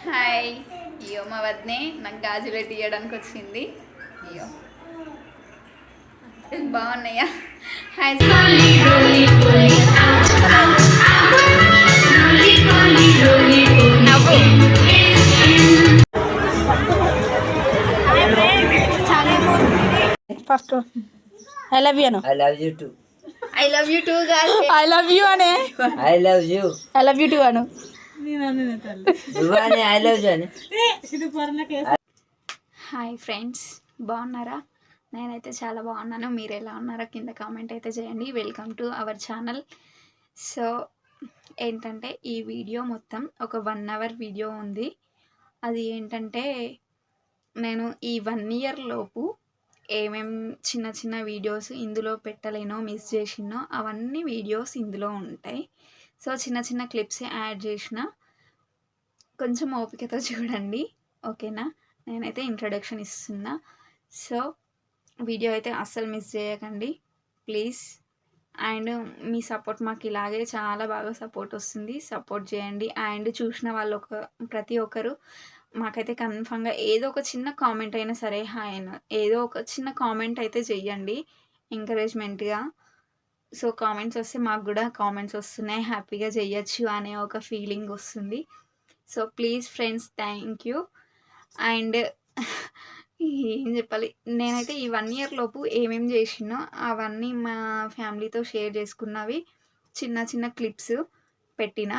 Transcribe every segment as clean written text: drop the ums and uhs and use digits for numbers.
Hi, అయ్యో మా వదినే నాకు గాజులు పెట్టి ఇవ్వడానికి వచ్చింది. అయ్యో బాగున్నాయా? Hi first I love you I love you too. I love you two గారు. ఐ లవ్ యూ అనే I love you. I love you too Anu. I love you అని. హాయ్ ఫ్రెండ్స్, బాగున్నారా? నేనైతే చాలా బాగున్నాను. మీరు ఎలా ఉన్నారో కింద కామెంట్ అయితే చేయండి. Welcome to our channel. So ఏంటంటే ఈ వీడియో మొత్తం ఒక 1 hour వీడియో ఉంది. అది ఏంటంటే నేను ఈ 1 year లోపు ఏమేం చిన్న చిన్న వీడియోస్ ఇందులో పెట్టలేనో, మిస్ చేసినో అవన్నీ వీడియోస్ ఇందులో ఉంటాయి. సో చిన్న చిన్న క్లిప్స్ యాడ్ చేసిన, కొంచెం ఓపికతో చూడండి, ఓకేనా? నేనైతే ఇంట్రడక్షన్ ఇస్తున్నా. సో వీడియో అయితే అస్సలు మిస్ చేయకండి ప్లీజ్. అండ్ మీ సపోర్ట్ మాకు ఇలాగే చాలా బాగా సపోర్ట్ వస్తుంది, సపోర్ట్ చేయండి. అండ్ చూసిన వాళ్ళు ప్రతి ఒక్కరు మాకైతే కన్ఫామ్గా ఏదో ఒక చిన్న కామెంట్ అయినా సరే, హాయ్ అయినా ఏదో ఒక చిన్న కామెంట్ అయితే చెయ్యండి ఎంకరేజ్మెంట్గా. సో కామెంట్స్ వస్తే మాకు కూడా కామెంట్స్ వస్తున్నాయి, హ్యాపీగా చెయ్యొచ్చు అనే ఒక ఫీలింగ్ వస్తుంది. So please friends, thank you. And ఏం చెప్పాలి, నేనైతే ఈ 1 year లోపు ఏమేం చేసినో అవన్నీ మా ఫ్యామిలీతో షేర్ చేసుకున్నవి చిన్న చిన్న క్లిప్స్ పెట్టిన.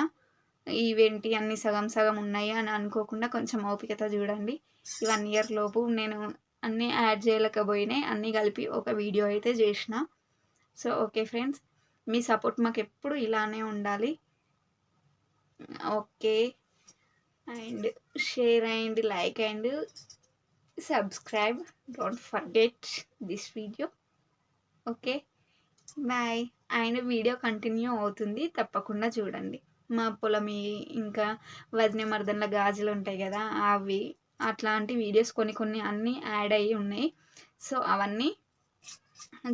ఇవేంటి అన్నీ సగం సగం ఉన్నాయి అని అనుకోకుండా కొంచెం ఓపికతో చూడండి. ఈ 1 year లోపు నేను అన్నీ యాడ్ చేయలేకపోయినాయి, అన్నీ కలిపి ఒక వీడియో అయితే చేసిన. సో ఓకే ఫ్రెండ్స్, మీ సపోర్ట్ మాకు ఎప్పుడు ఇలానే ఉండాలి, okay? And share and like and subscribe, don't forget this video, okay? Bye. And video continue అవుతుంది, తప్పకుండా చూడండి. మా పొలం ఇంకా వదిన మర్దన్ల గాజులు ఉంటాయి కదా, అవి అట్లాంటి వీడియోస్ కొన్ని అన్నీ యాడ్ అయ్యి ఉన్నాయి. సో అవన్నీ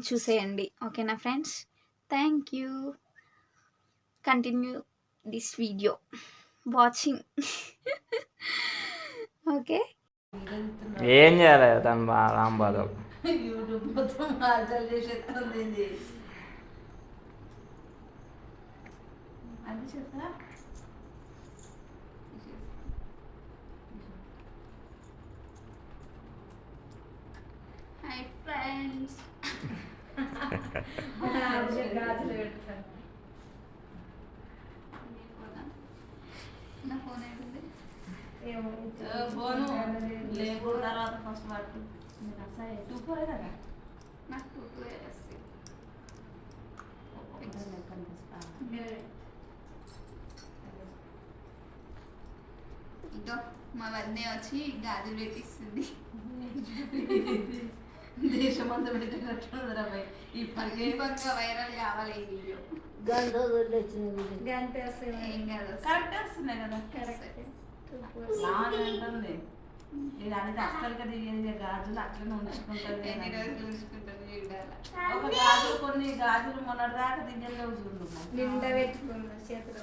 చూసేయండి, ఓకేనా friends? Thank you. Continue this video watching, okay? ఏం చేయాలి తను రాంబాదవ్ యూట్యూబ్ మొత్తం మార్చాలు చేసేస్తుంది. అది చేస్తా. Hi friends. గాజులు పెడతాను. నా ఫోన్ ఏంటిది? ఫోను లేకుండా తర్వాత ఫస్ట్ వాడు టూపోలే కదా, నాకు 2 years. ఇంకా మా వదినే వచ్చి గాజులు పెట్టిస్తుంది. దేశం అంతా పెట్టేటట్టు ఇప్పటికే పక్క వైరల్ కావాలి ఈ వీడియో. గంట ఏం కాదు, కరెక్ట్ వస్తున్నాయి కదా, అంటుంది. ఇది అనేది అస్సలుగా దిగేది గాజులు అట్లనే ఉంచుకుంటుంది. ఎన్ని రోజులు ఉంచుకుంటుంది చూడాలి. ఒక గాజులు కొన్ని గాజులు మొన్నటిదాకా దిగ్గరగా చూసుకుంటున్నాం, నిండా పెట్టుకున్నా చేతులు.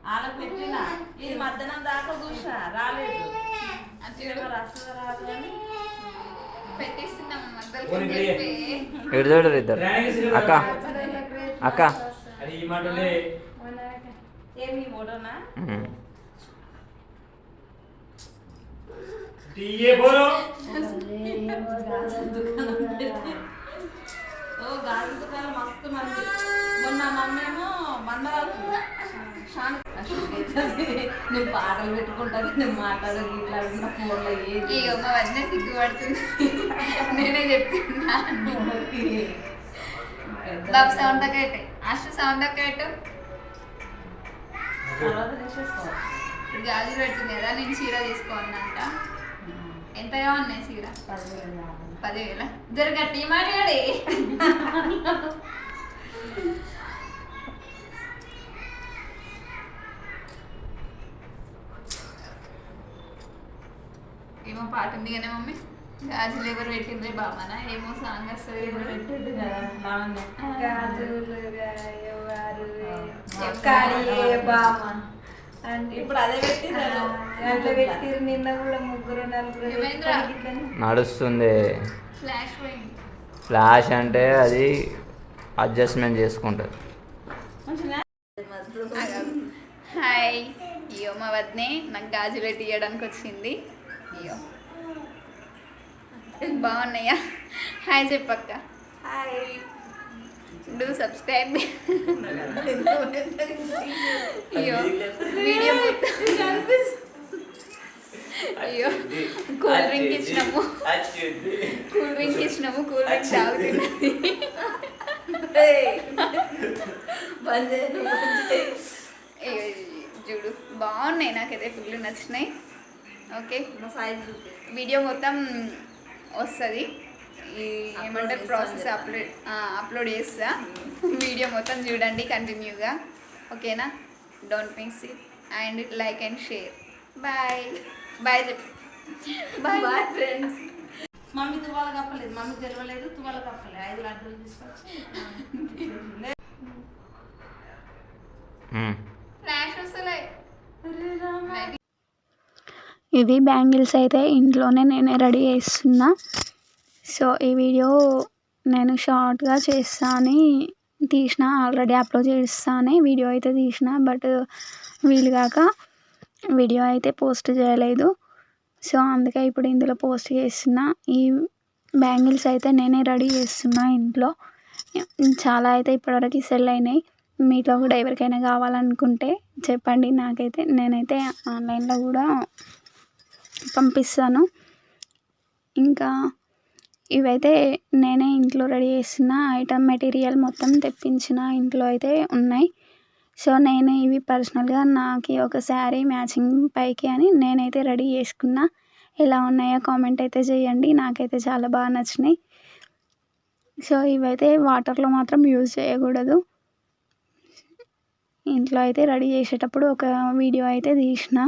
వాళ్ళకి పెట్టినా ఇది మధ్యాహ్నం దాకా చూసా, రాలేదు. అసలు రాదు అని పెట్టిస్తున్నాం ఇటు చూడరు ఇద్దరు. అక్క అక్క ఏమి ఫోటోనా? ఓ గాజు దుకాణం మస్తు మంది. మొన్న మమ్మేమో మందరాలు నువ్వు పాటలు పెట్టుకుంటాను, నువ్వు మాట్లాడదు ఇట్లా ఫోన్లో ఏది మా వదిన సిగ్గుపడుతుంది. నేనే చెప్తున్నా. బాబు సౌండ్ తగ్గట్టే, అష్ట సౌండ్ తగ్గట్టు. తర్వాత తీసేసుకోవాలి. ఇప్పుడు గాజులు పెట్టింది కదా, నేను చీర తీసుకోవాలంట. ఎంతగా ఉన్నాయి చీర? 10,000. జర గట్టి మాట్లాడి. పాట ఉంది కానీ మమ్మీ గాజులు ఎవరు పెట్టిండ్రే బాబానా ఏమో సాంగ్ వస్తుంది పెట్టింది కదా లావణ్య. గాజులుగా ఎవరు ఎక్కాలియే బామ అంటే ఇప్పుడు అదే పెట్టిండ్రు. అట్లా పెట్టిరు. నిన్న కూడా ముగ్గురు నలుగురు ఏమైందిరా? ఇట్లనే. నడుస్తుంది. ఫ్లాష్ పోయింది. ఫ్లాష్ అంటే అది అడ్జస్ట్మెంట్ చేసుకుంటుంది. మంచిగా హాయ్ అయ్యో మా వదినే నాకు గాజులు పెట్టి ఇవ్వడానికి వచ్చింది. అయ్యో బాగున్నాయా? హాయ్ చెప్పక్క. హాయ్. Do subscribe. అయ్యో వీడియో అయ్యో కూల్ డ్రింక్ ఇచ్చినాము కూల్ డ్రింక్ తాగుతున్నది. అయ్యో చూడు బాగున్నాయి, నాకైతే ఫుల్ నచ్చినాయి. ఓకే సైజ్ వీడియో మొత్తం వస్తుంది, ఈ ఏమంటారు ప్రాసెస్ అప్లోడ్ చేస్తా. వీడియో మొత్తం చూడండి కంటిన్యూగా. ఓకేనా? Don't miss it and like and share. Bye bye చెప్పు. Bye friends. మమ్మీ తువాల కప్పలేదు, మమ్మీ తెలవలేదు, తువాల కప్పలేదు. 5 లడ్డూలు తీసుకొచ్చి ఫ్లాష్ వస్తలే. ఇవి బ్యాంగిల్స్ అయితే ఇంట్లోనే నేనే రెడీ చేస్తున్నా. సో ఈ వీడియో నేను షార్ట్గా చేస్తా అని తీసిన, ఆల్రెడీ అప్లోడ్ చేస్తా అని వీడియో అయితే తీసిన, బట్ వీలు కాక వీడియో అయితే పోస్ట్ చేయలేదు. సో అందుకే ఇప్పుడు ఇందులో పోస్ట్ చేస్తున్నా. ఈ బ్యాంగిల్స్ అయితే నేనే రెడీ చేస్తున్నా ఇంట్లో. చాలా అయితే ఇప్పటివరకు సెల్ అయినాయి. మీలో కూడా ఎవరికైనా కావాలనుకుంటే చెప్పండి, నాకైతే నేనైతే ఆన్లైన్లో కూడా పంపిస్తాను. ఇంకా ఇవైతే నేనే ఇంట్లో రెడీ చేసిన ఐటమ్, మెటీరియల్ మొత్తం తెప్పించిన ఇంట్లో అయితే ఉన్నాయి. సో నేను ఇవి పర్సనల్గా నాకు ఒక శారీ మ్యాచింగ్ పైకి అని నేనైతే రెడీ చేసుకున్నా. ఎలా ఉన్నాయో కామెంట్ అయితే చేయండి, నాకైతే చాలా బాగా నచ్చినాయి. సో ఇవైతే వాటర్లో మాత్రం యూజ్ చేయకూడదు. ఇంట్లో అయితే రెడీ చేసేటప్పుడు ఒక వీడియో అయితే తీసిన,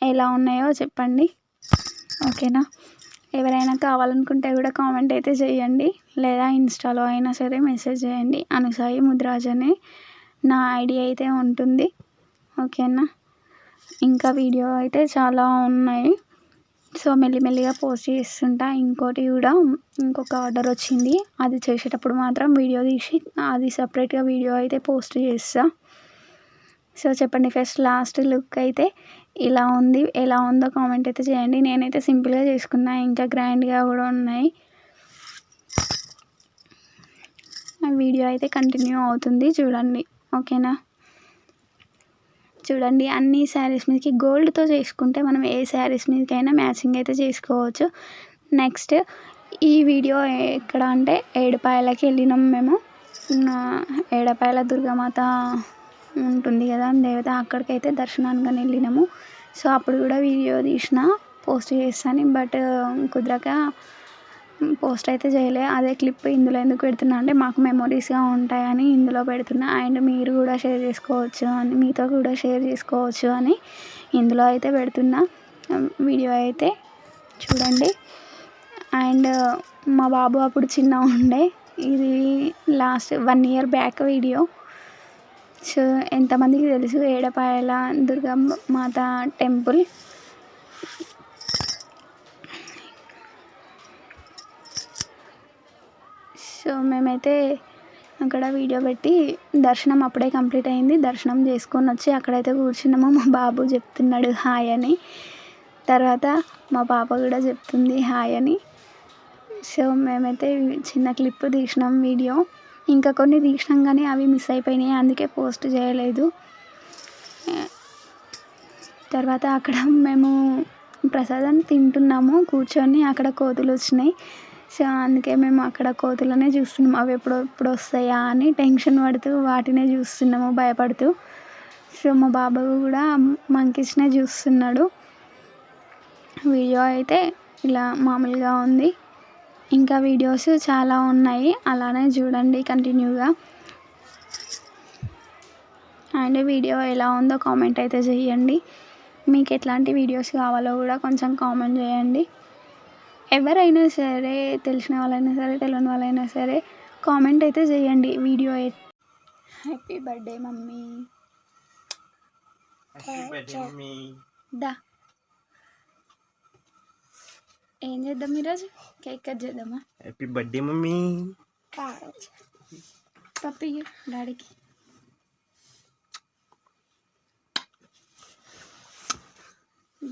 ఎలా ఉన్నాయో చెప్పండి. ఓకేనా? ఎవరైనా కావాలనుకుంటే కూడా కామెంట్ అయితే చేయండి, లేదా ఇన్స్టాలో అయినా సరే మెసేజ్ చేయండి. అనుసాయి ముద్రాజ్ అనే నా ఐడి అయితే ఉంటుంది. ఓకేనా? ఇంకా వీడియో అయితే చాలా ఉన్నాయి. సో మెల్లిమెల్లిగా పోస్ట్ చేస్తుంటా. ఇంకొక ఆర్డర్ వచ్చింది, అది చేసేటప్పుడు మాత్రం వీడియో తీసి అది సపరేట్గా వీడియో అయితే పోస్ట్ చేస్తా. సో చెప్పండి, ఫస్ట్ లాస్ట్ లుక్ అయితే ఇలా ఉంది. ఎలా ఉందో కామెంట్ అయితే చేయండి. నేనైతే సింపుల్గా చేసుకున్నా, ఇంకా గ్రాండ్గా కూడా ఉన్నాయి. ఆ వీడియో అయితే కంటిన్యూ అవుతుంది, చూడండి. ఓకేనా? చూడండి, అన్ని శారీస్ మీదకి గోల్డ్తో చేసుకుంటే మనం ఏ శారీస్ మీదకైనా మ్యాచింగ్ అయితే చేసుకోవచ్చు. నెక్స్ట్ ఈ వీడియో ఎక్కడ అంటే ఏడుపాయలకి వెళ్ళినాం మేము. ఏడుపాయల దుర్గామాత ఉంటుంది కదా దేవత, అక్కడికైతే దర్శనానికి వెళ్ళినాము. సో అప్పుడు కూడా వీడియో తీసిన, పోస్ట్ చేస్తాను, బట్ కుదరక పోస్ట్ అయితే చేయలే. అదే క్లిప్ ఇందులో ఎందుకు పెడుతున్నా అంటే మాకు మెమొరీస్గా ఉంటాయని ఇందులో పెడుతున్నా. అండ్ మీరు కూడా షేర్ చేసుకోవచ్చు అని, మీతో కూడా షేర్ చేసుకోవచ్చు అని ఇందులో అయితే పెడుతున్నా. వీడియో అయితే చూడండి. అండ్ మా బాబు అప్పుడు చిన్న ఉండే, ఇది last 1 year back video. So ఎంతమందికి తెలుసు ఏడుపాయల దుర్గామాత టెంపుల్. సో మేమైతే అక్కడ వీడియో పెట్టి దర్శనం అప్పుడే కంప్లీట్ అయింది. దర్శనం చేసుకొని వచ్చి అక్కడైతే కూర్చున్నాము. మా బాబు చెప్తున్నాడు హాయ్ అని, తర్వాత మా పాప కూడా చెప్తుంది హాయ్ అని. సో మేమైతే చిన్న క్లిప్ తీసినాం వీడియో. ఇంకా కొన్ని తీసినాం కానీ అవి మిస్ అయిపోయినాయి, అందుకే పోస్ట్ చేయలేదు. తర్వాత అక్కడ మేము ప్రసాదం తింటున్నాము కూర్చొని, అక్కడ కోతులు వచ్చినాయి. సో అందుకే మేము అక్కడ కోతులనే చూస్తున్నాము, అవి ఎప్పుడు వస్తాయా అని టెన్షన్ పడుతూ వాటినే చూస్తున్నాము భయపడుతూ. సో మా బాబు కూడా మంకీస్నే చూస్తున్నాడు. వీడియో అయితే ఇలా మామూలుగా ఉంది, ఇంకా వీడియోస్ చాలా ఉన్నాయి, అలానే చూడండి కంటిన్యూగా. అండ్ వీడియో ఎలా ఉందో కామెంట్ అయితే చేయండి. మీకు ఎట్లాంటి వీడియోస్ కావాలో కూడా కొంచెం కామెంట్ చేయండి. ఎవరైనా సరే, తెలిసిన వాళ్ళైనా సరే, తెలియని వాళ్ళైనా సరే కామెంట్ అయితే చేయండి. Video happy birthday mummy. దా ఏం చేద్దాం ఈరోజు? కేక్ కట్ చేద్దామా? Happy birthday mummy. పప్పి డాడీకి.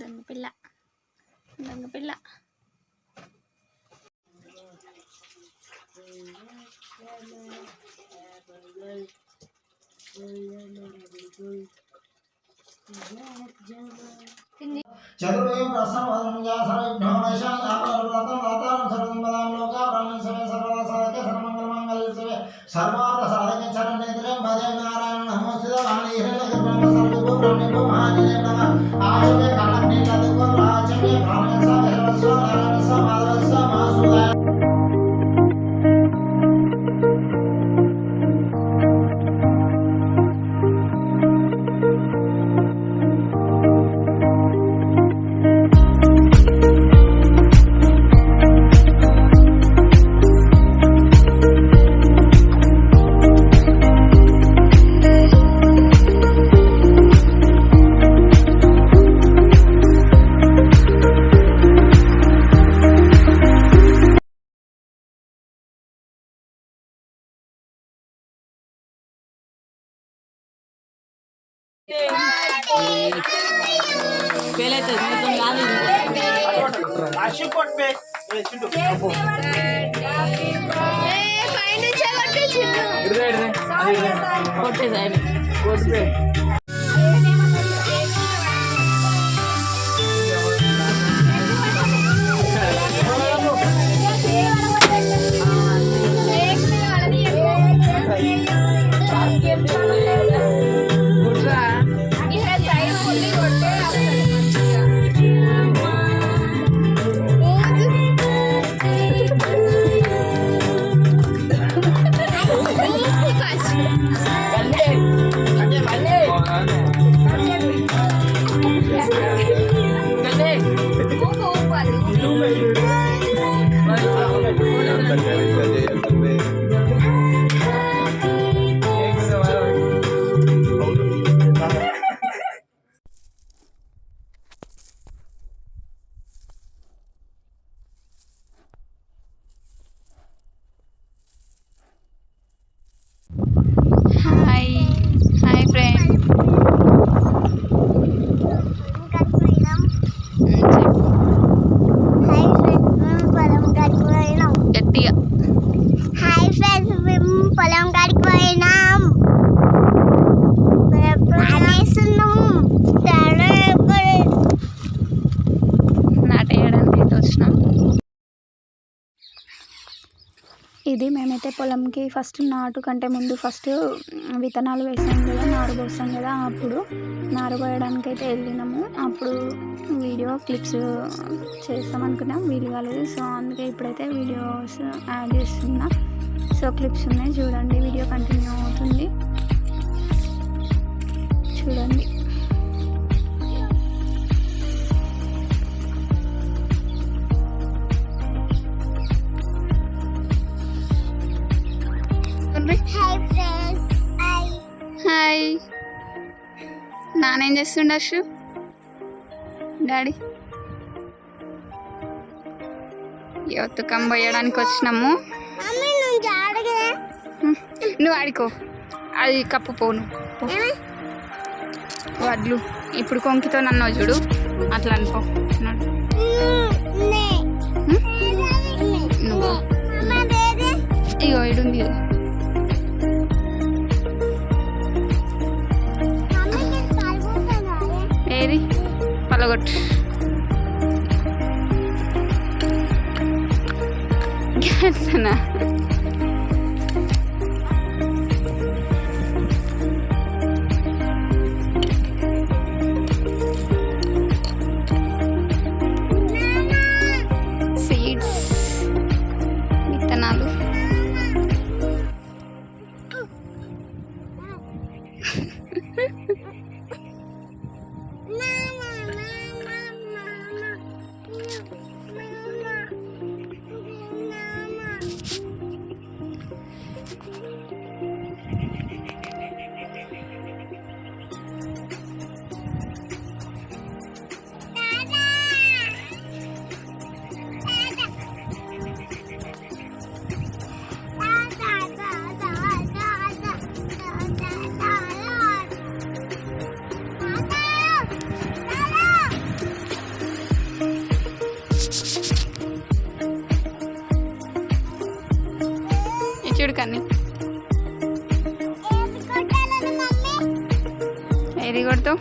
దొంగ పిల్ల, దొంగ పిల్ల. చతుర్వేం ప్రసన్నవదనం సర్వజ్ఞో వైశాఖ ఆపరవ్రతం దాతారం సర్వసంపదాం లోకాప్రాణం సర్వే సర్వదా సాధకే సర్వమంగళమంగళ శివే సర్వార్థ సాధకే చరణేంద్రియం భజే నారాయణ నమోస్తుత వాణి హిరణ్యగర్భం సర్వభూ బ్రహ్మభూ మహాజనే నమః ఆచమే కళగ్ని లదుకో రాచమే భావన సర్వస్వ నారాయణ స మాధవ స మాసుదాయ. Hi hi friend. గట్టిగా హాయ్ ఫ్రెండ్స్, మేము పొలం కాడికి పోయినాం. నాటేయడానికి అయితే వచ్చినాం. ఇది మేమైతే పొలంకి ఫస్ట్ నాటు కంటే ముందు ఫస్ట్ విత్తనాలు వేసాం కదా, నారు పోస్తాం కదా, అప్పుడు నారు పోయడానికి అయితే వెళ్ళినాము. అప్పుడు వీడియో క్లిప్స్ చేస్తాం అనుకున్నాం, వీలు కాలేదు. సో అందుకే ఇప్పుడైతే వీడియోస్ యాడ్ చేస్తున్నా. సో క్లిప్స్ ఉన్నాయి చూడండి, వీడియో కంటిన్యూ అవుతుంది చూడండి. హాయ్. నానేం చేస్తుండొచ్చు డాడీ? యువతకం పోయడానికి వచ్చినాము. నువ్వు ఆడుకో, అది కప్పు పోను వడ్లు. ఇప్పుడు కొంకితో నన్ను చూడు, అట్లా అనుకో. నువ్వు ఇగో ఇడుంది, ఏది పలగొట్టు. గట్లనా? సీడ్స్, విత్తనాలు. ఏది కొడతావు?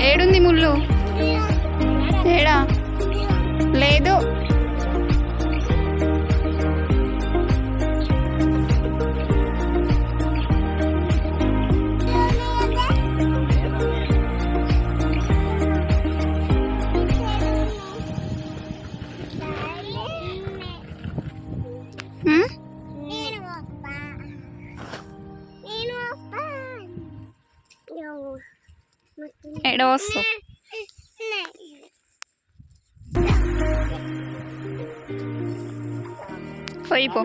ఏడుంది ముళ్ళు? ఏడా? లేదు. ఏడ వస్తావు? పోయిపో.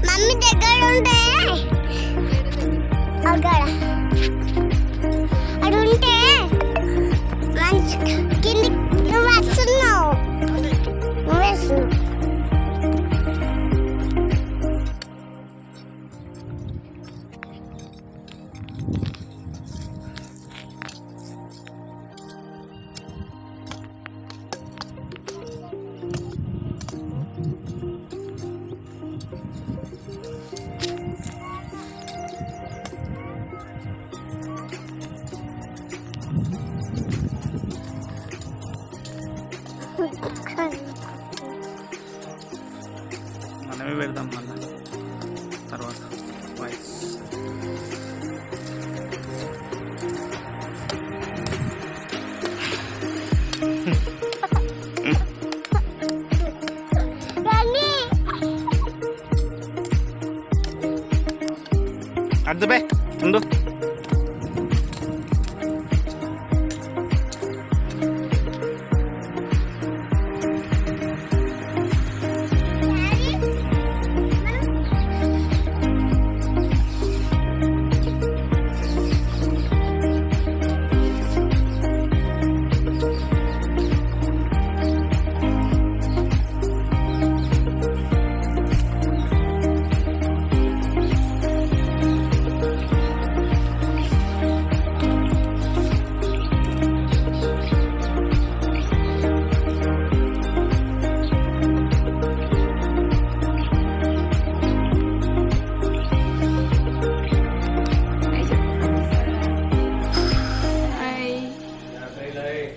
మమ్మీ దగ్గర ఉంటే అక్కడ అడు ఉంటే మంచి కింది నువ్వు వస్తున్నావు. మనమే పెడదాం మళ్ళీ తర్వాత వాయిస్. అద్దుబే ఉండు.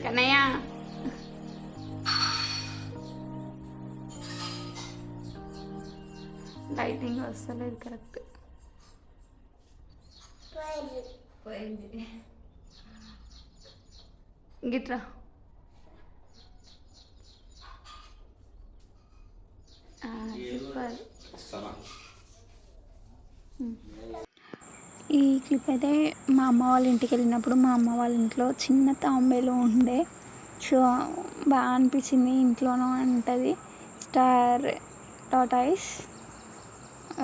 కన్నయ్య లైటింగ్ వస్తలేదు కరెక్ట్. గిట్రా ఈ క్లిప్ అయితే మా అమ్మ వాళ్ళ ఇంటికి వెళ్ళినప్పుడు మా అమ్మ వాళ్ళ ఇంట్లో చిన్న తాంబేలు ఉండే. సో బాగా అనిపించింది. ఇంట్లోనూ ఉంటుంది స్టార్ టాటాయిస్.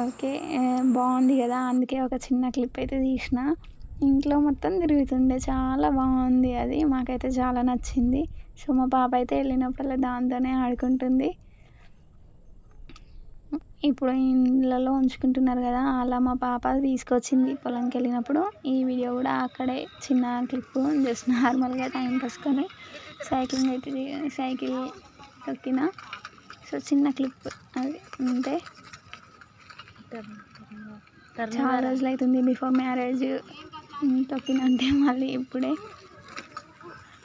ఓకే బాగుంది కదా, అందుకే ఒక చిన్న క్లిప్ అయితే తీసిన. ఇంట్లో మొత్తం తిరుగుతుండే, చాలా బాగుంది అది. మాకైతే చాలా నచ్చింది. సో మా పాప అయితే వెళ్ళినప్పుడల్లా దాంతోనే ఆడుకుంటుంది. ఇప్పుడు ఇళ్ళలో ఉంచుకుంటున్నారు కదా, అలా మా పాప తీసుకొచ్చింది పొలంకి వెళ్ళినప్పుడు. ఈ వీడియో కూడా అక్కడే చిన్న క్లిప్, జస్ట్ నార్మల్గా టైం పాస్కొని సైకిల్ తొక్కిన. సో చిన్న క్లిప్ అది అంతే. చాలా రోజులు అవుతుంది బిఫోర్ మ్యారేజ్ తొక్కిన అంటే, మళ్ళీ ఇప్పుడే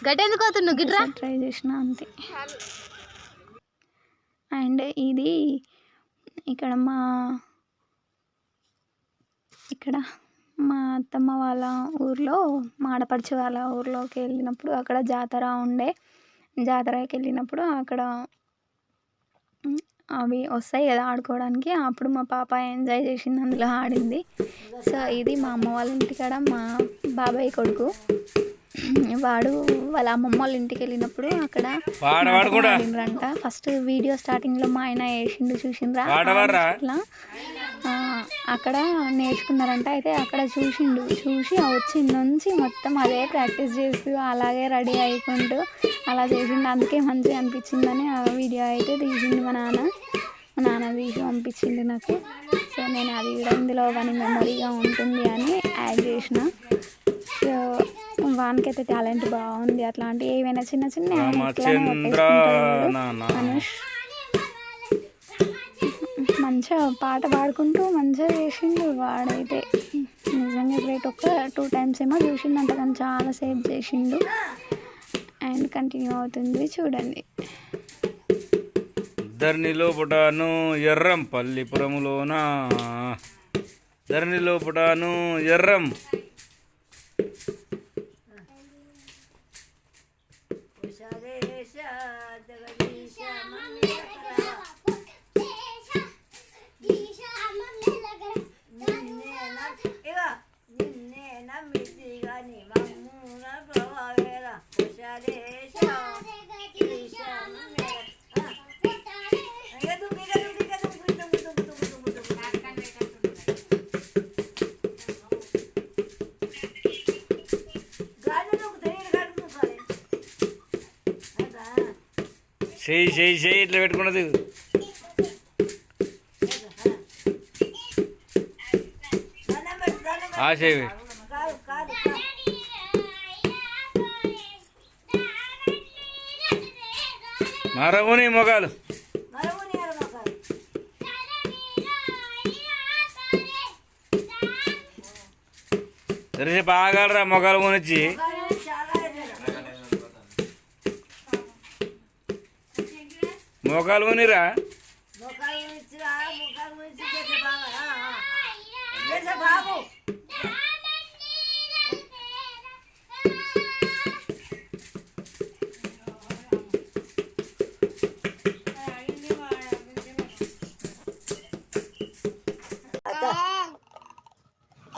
గట్టెందుకు అవుతున్నావు గిట్రా ట్రై చేసిన అంతే. అండ్ ఇది ఇక్కడ మా అత్తమ్మ వాళ్ళ ఊర్లో, మా ఆడపడుచు వాళ్ళ ఊర్లోకి వెళ్ళినప్పుడు అక్కడ జాతరకి వెళ్ళినప్పుడు అక్కడ అవి వస్తాయి కదా ఆడుకోవడానికి, అప్పుడు మా పాప ఎంజాయ్ చేసింది, అందులో ఆడింది. సో ఇది మా అమ్మ వాళ్ళ ఇంటికాడ మా బాబాయ్ కొడుకు, వాడు వాళ్ళ అమ్మమ్మ వాళ్ళ ఇంటికి వెళ్ళినప్పుడు అక్కడ ఆడిండ్రంట. ఫస్ట్ వీడియో స్టార్టింగ్లో మా ఆయన వేసిండు చూసిండ్రా, అట్లా అక్కడ నేర్చుకున్నారంట. అయితే అక్కడ చూసి వచ్చిన నుంచి మొత్తం అదే ప్రాక్టీస్ చేస్తూ అలాగే రెడీ అయికుంటూ అలా చేసిండు. అందుకే మంచిగా అనిపించిందని ఆ వీడియో అయితే తీసిండు మా నాన్న తీసి పంపించిండు నాకు. సో నేను అది కూడా ఇందులో కానీ మెమొరీగా ఉంటుంది అని యాడ్ చేసిన. సో వానికైతే టాలెంట్ బాగుంది, అట్లాంటి ఏవైనా చిన్న చిన్న అనుష్ మంచిగా పాట పాడుకుంటూ మంచిగా చేసిండు వాడైతే. నిజంగా గ్రేట్. 2 times ఏమో చూసిండు అంతకని చాలా సేవ్ చేసిండు. అండ్ కంటిన్యూ అవుతుంది చూడండి. ధరణిలో పుటాను ఎర్రం పల్లిపురములోన, ధరణిలో పుటాను ఎర్రం చేయి ఇట్లా పెట్టుకున్నది. ఆ చేయి మరవుని మొగాలు తెరిచి బాగాలరా మొగాలు కొనిచ్చి. మొగాలు కొనిరా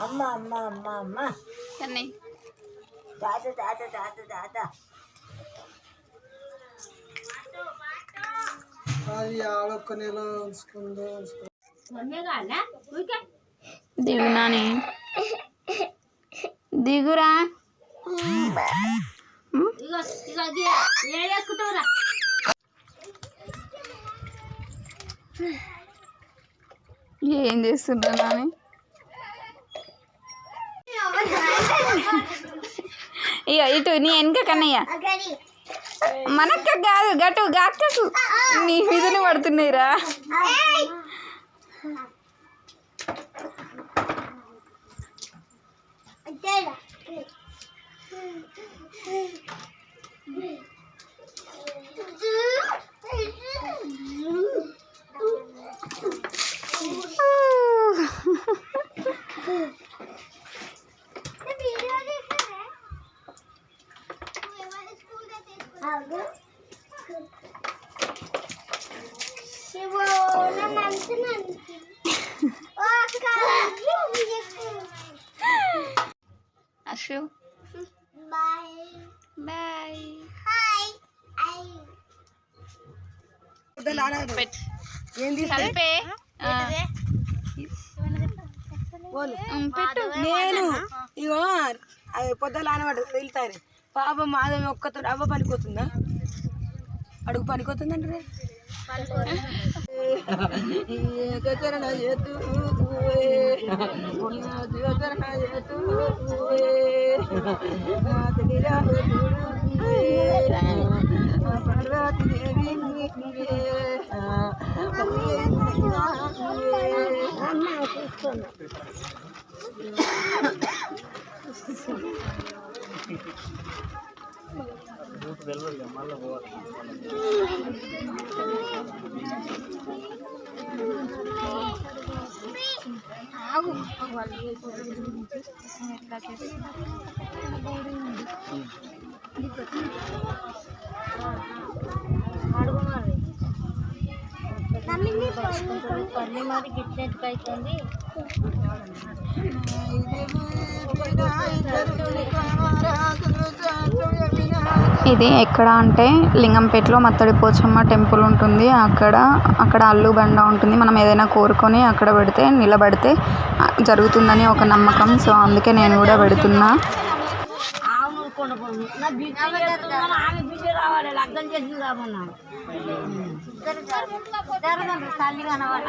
అమ్మ అమ్మ అమ్మ అమ్మ తాత తాత తాత తాత అది ఆడొక్క నెల ఉంచుకుందో దిగునాని దిగురా. ఏం చేస్తుండ్రా నాని? ఇక ఇటు నీ వెనక కన్నయ్య, మనక్క కాదు గటు గాక్కకు నీ మీదనే పడుతున్నాయిరా. Ashu bye bye. నేను ఇగో అవి పొద్దులు ఆనవాడు వెళ్తారు. పాప మాధవి ఒక్కతో అవ్వ పనిపోతుందా? అడుగు పనిపోతుందంటే ఇది ఎక్కడ అంటే లింగంపేటలో మత్తడి పోచమ్మ టెంపుల్ ఉంటుంది. అక్కడ అల్లు బండ ఉంటుంది. మనం ఏదైనా కోరుకొని అక్కడ పెడితే నిలబడితే జరుగుతుందని ఒక నమ్మకం. సో అందుకే నేను కూడా పెడుతున్నా.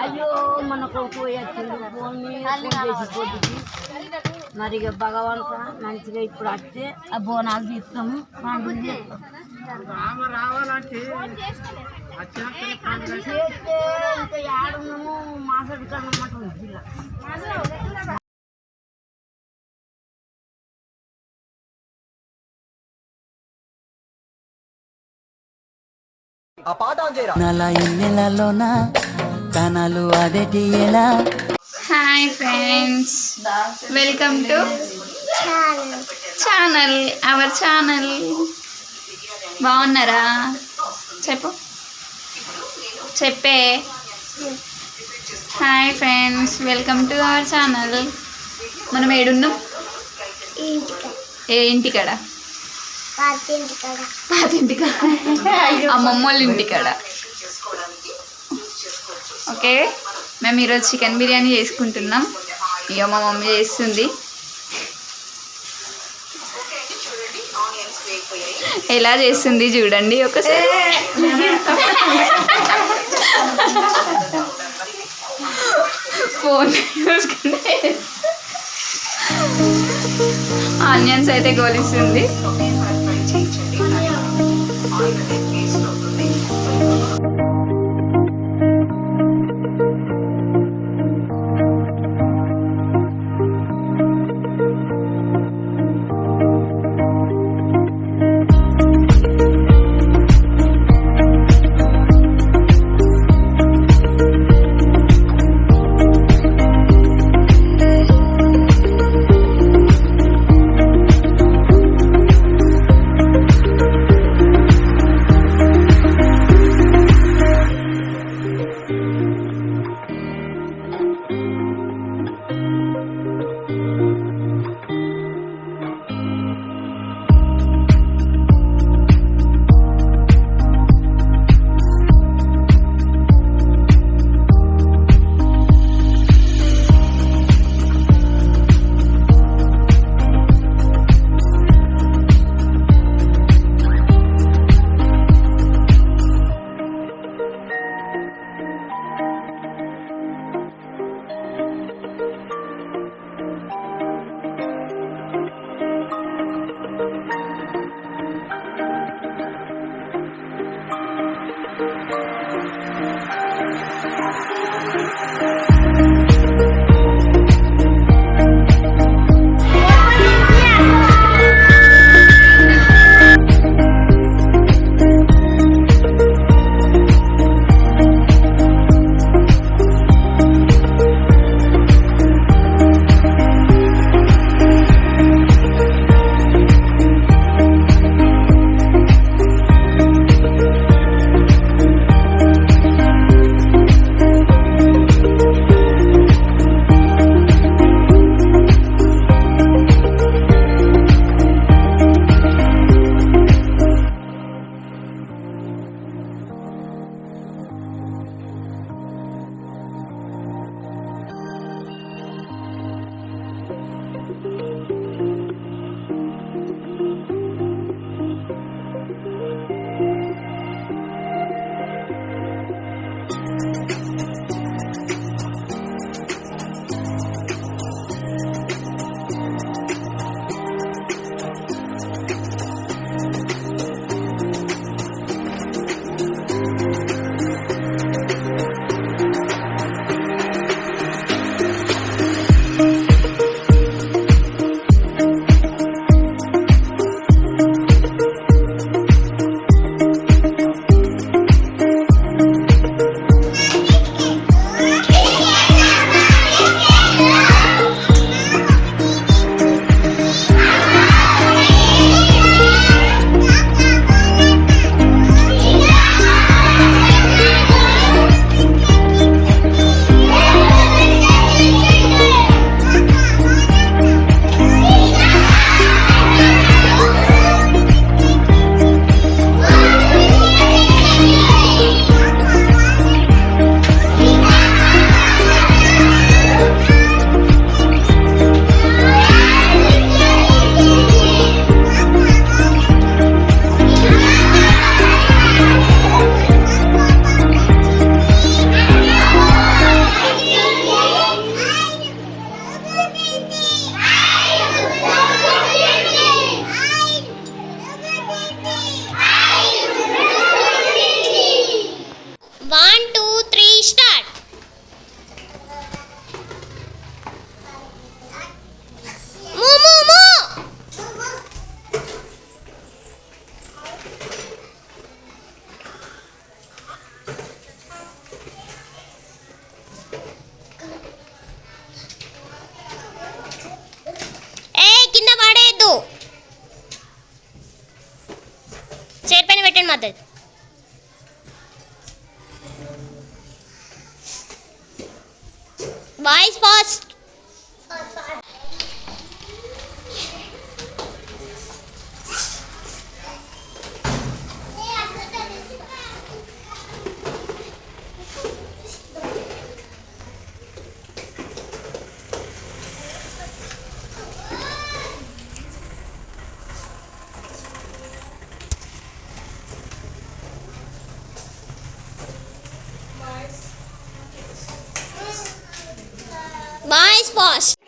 అయ్యో మన కొడుకు మరి ఇక భగవంతు మంచిగా ఇప్పుడు వస్తే ఆ బోనాలు తీస్తాము పండుగ చేస్తాం. ఇంకా ఏడున్నాము మాసడి కన్నమాట hi friends, welcome to channel our channel. బాగున్నారా? చెప్పే. Hi friends, welcome to our channel. మనం ఏడున్నాం? ఏ ఇంటికాడ? పాతింటికాడ, అమ్మమ్మ వాళ్ళ ఇంటికాడ. ఓకే, మేము ఈరోజు చికెన్ బిర్యానీ చేసుకుంటున్నాం. ఇక మా మమ్మీ చేస్తుంది. ఎలా చేస్తుంది చూడండి ఒకసారి. ఫోన్ చూసుకుంటే ఆనియన్స్ అయితే గోలిస్తుంది. అయిపోతుంది. Voice fast. Voice fast.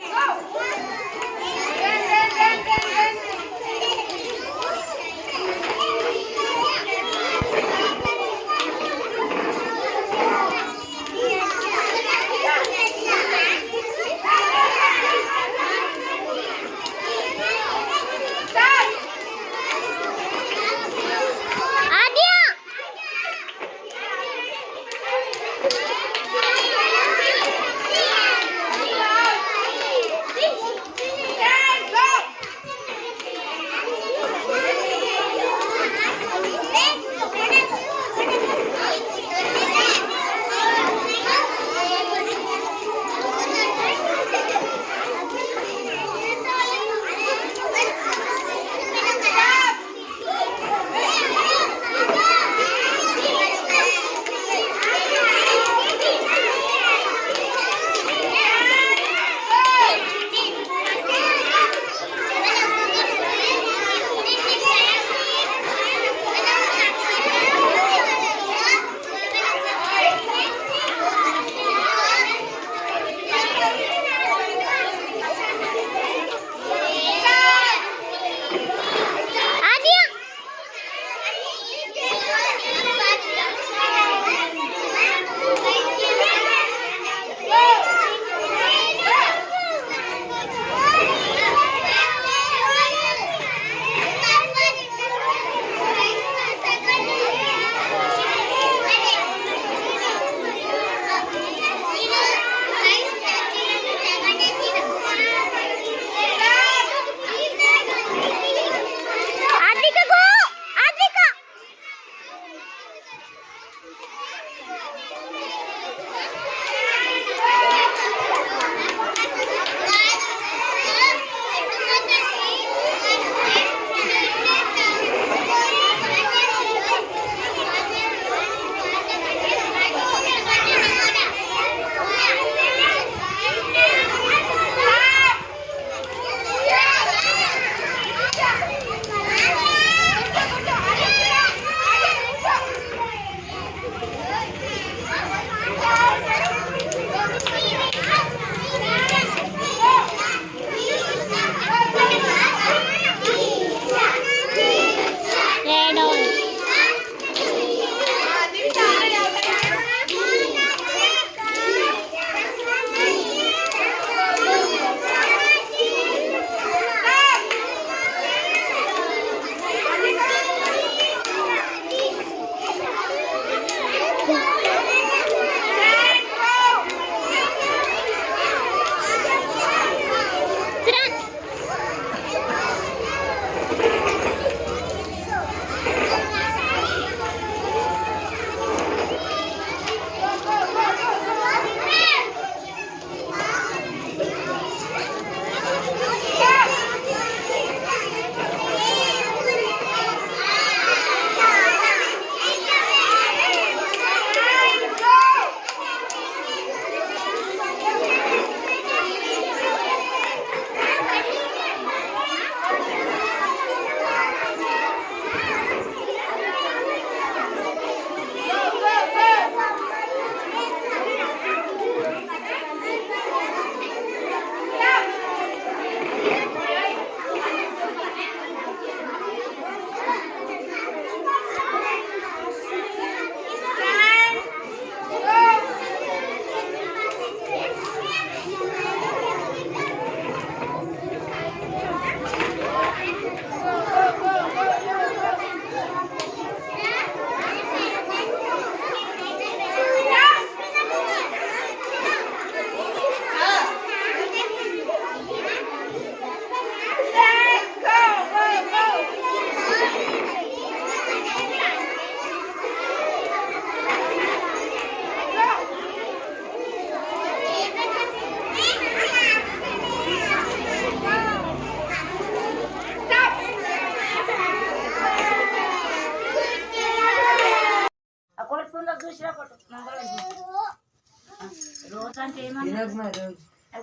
ఏమన్నా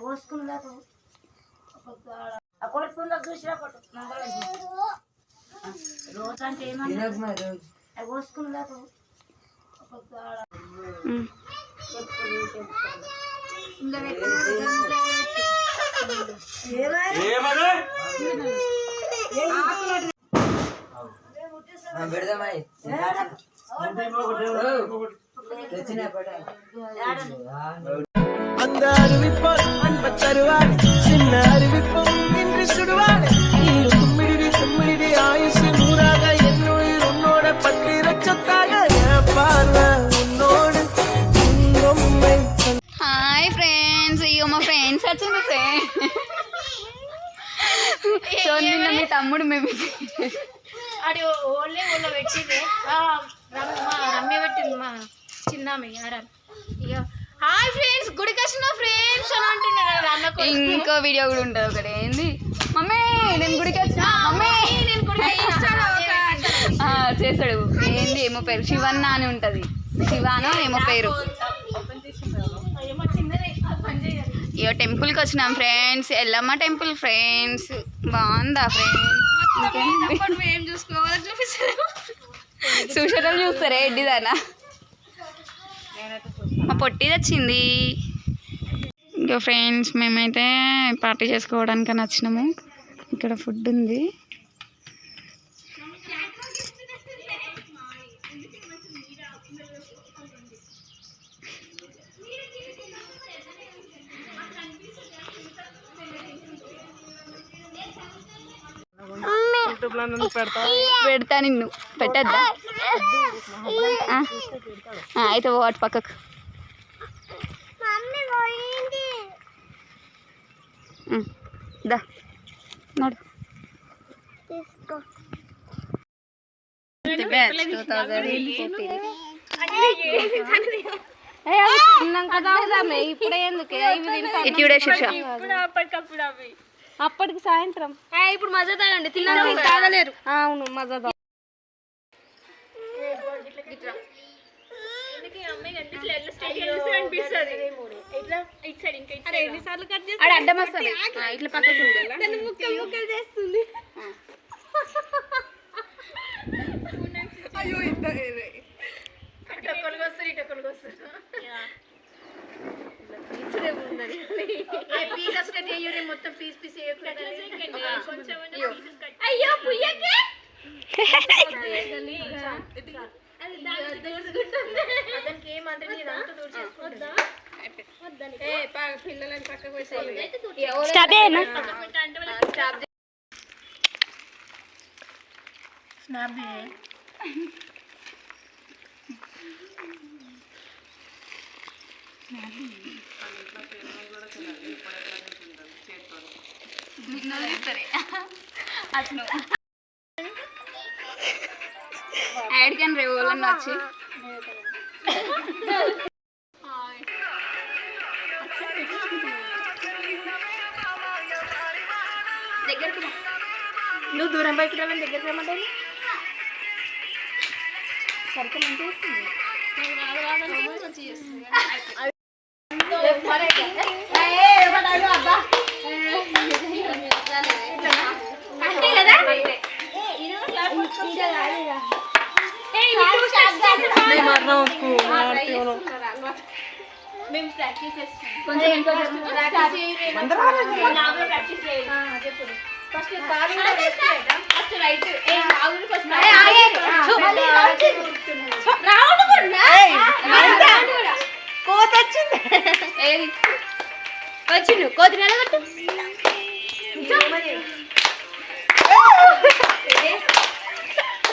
కోసుకున్నా కొడుకున్నా చూసినా కొట్టు రోజు అంటే ఏమన్నా కోసుకున్నా அந்த அறிவிப்போல் அன்பச்சருவாள் சின்ன அறிவிப்பும் இன்று சுடுவாள் கும்மிடி கும்மிடி ஆயுசு நூறாக என்னுயிர் உன்னோட பத்து லட்சத்தாக பார்வை உன்னோடு హాయ్ ఫ్రెండ్స్, ఇగో మా ఫ్రెండ్స్ వచ్చింది ఫ్రెండ్. సో నిన్న మీ తమ్ముడు మేము అది ఓన్లీ ఊళ్ళో పెట్టింది రమ్య పెట్టింది మా చిన్నామి ఇక హాయ్ ఫ్రెండ్స్ గుడికి వచ్చిన ఫ్రెండ్స్ అని అంటున్నారు అన్నకు. ఇంకో వీడియో కూడా ఉంటుంది ఒకటి. ఏంది మమ్మీ నేను గుడికి వచ్చిన, మమ్మీ నేను గుడికి చేస్తాడు. ఏంది ఏమో పేరు శివన్న అని ఉంటుంది, శివానో ఏమో పేరు. ఇక టెంపుల్కి వచ్చినాం ఫ్రెండ్స్, ఎల్లమ్మ టెంపుల్ ఫ్రెండ్స్. బాగుందా ఫ్రెండ్స్? ఏం చూసుకోవాలని చూపిస్తారు. చూసేటప్పుడు చూస్తారా ఎడ్డిదానా? మా పొట్టి వచ్చింది. ఇంకా ఫ్రెండ్స్ మేమైతే పార్టీ చేసుకోవడానికి వచ్చినాము. ఇక్కడ ఫుడ్ ఉంది. పెడతా నిన్ను, పెట్టద్దా? అయితే వాటి పక్కకు దా నడు. ఇప్పుడే శిక్ష అప్పటికి సాయంత్రం ఇప్పుడు మజా తాగండి, తిన్నాను తాగలేరు. అవును మజా తాగ. అడ్డం వస్తుంది ఇట్లా పక్కకు చేస్తుంది. అయ్యో ఇటొక్కరికి వస్తారు ఇటొక్కరికి వస్తారు. మొత్తం పీస్ పీస్ అయ్యో పుయ్యకి అతనికి ఏమంటే పిల్లలని పక్కకు యాడ్ కానీ రేపు వాళ్ళని వచ్చి దగ్గరికి నువ్వు దూరం బయటకు రావాలని దగ్గరికి రమ్మంటే సరిగ్గా మంచిగా చేస్తుంది. అంతే కదా మేము ప్రాక్టీస్ చేస్తాం. ఫస్ట్ ఫస్ట్ రైట్ కోత వచ్చింది. వచ్చిండు కోతి నెలగట్టు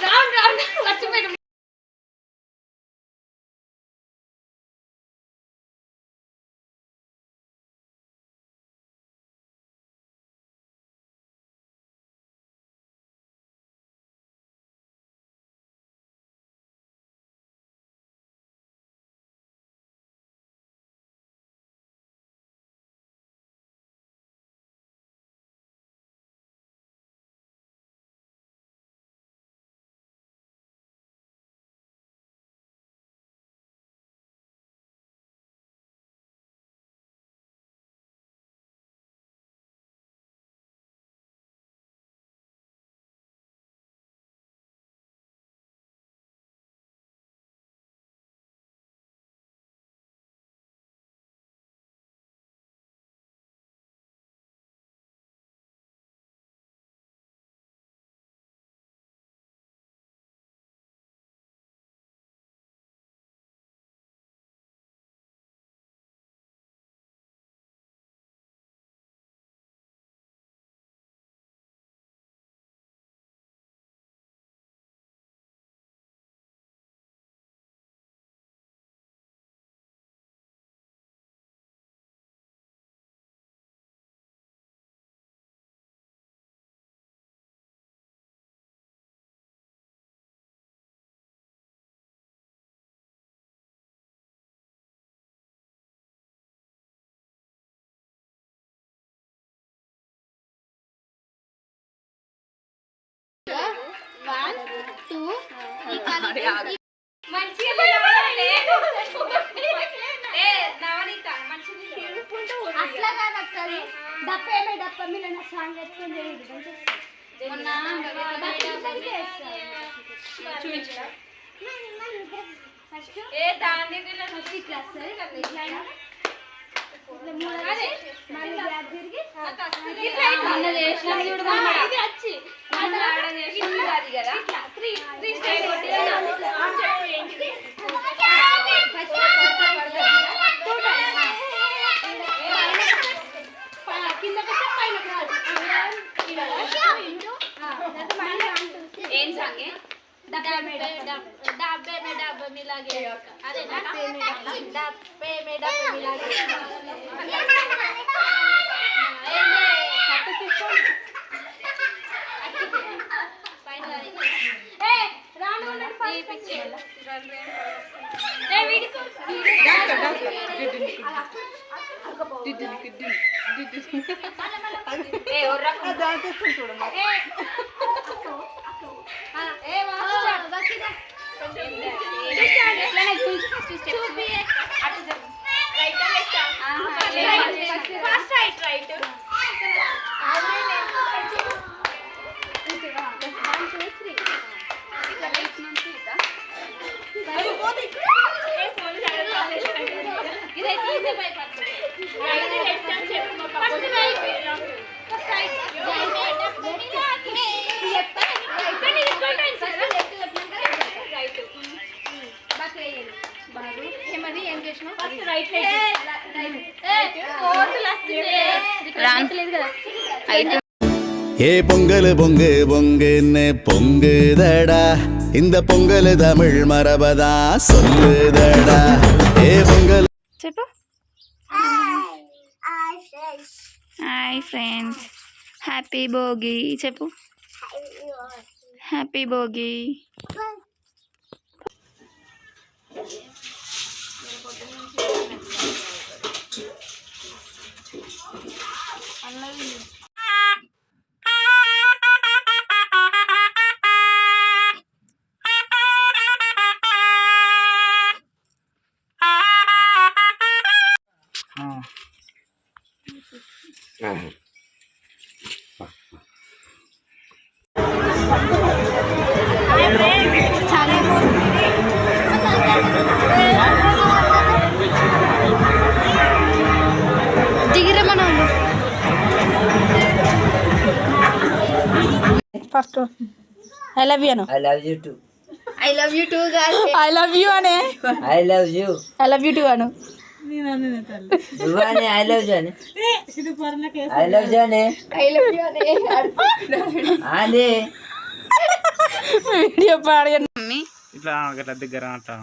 రౌండ్ రౌండ్ మర్చిపోయాడు. అట్లా కాదు అక్కడే డప్పేమే డప్ప మీద నా సాంగ్ ఎత్తుకొని ఏం సాంగ్ డబ్బే మే డబ్బ మిలాగే అదే డబ్బే మే డబ్బ మిలాగే ஏ பொங்கல் பொங்கு பொங்குன்னு பொங்குதடா இந்த பொங்கல் தமிழ் மரபதா சொல்லுதடா ஏ பொங்கல் చెప్పు హాయ్ ఫ్రెండ్స్ హ్యాపీ భోగి చెప్పు happy Bhogi first I love you అను I love you too I love you too guys I love you అనే I love you I love you too అను నువ్వని ఐ లవ్ యూ అని ఐ లవ్ యూ అని I love you అని video పాడి mummy ఇట్లా అట్లా దగ్గర అట్లా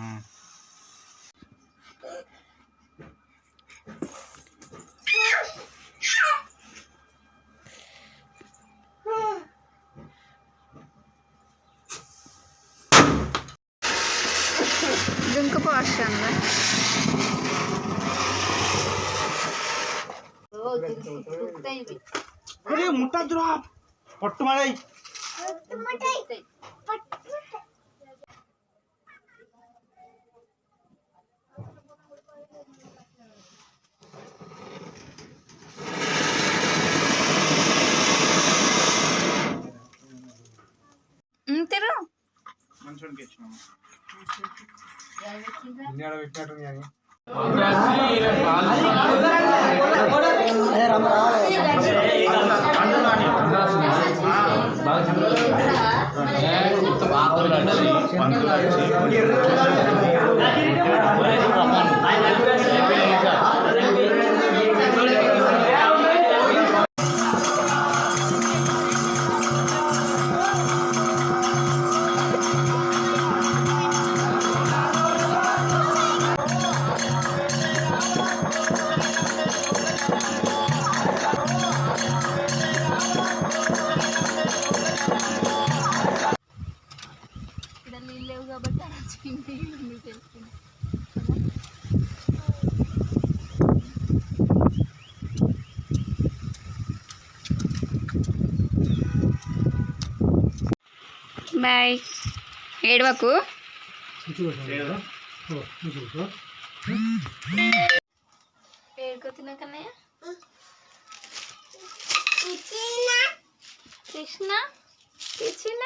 దుంకపు వస్తుందా ముట్టద్దురా పట్టు మడై తిరు మంచోనికి ఇచ్చినాము బాయ్ ఏడవకు ఏడుకొచ్చినా కన్నయ్య కృష్ణ కృష్ణ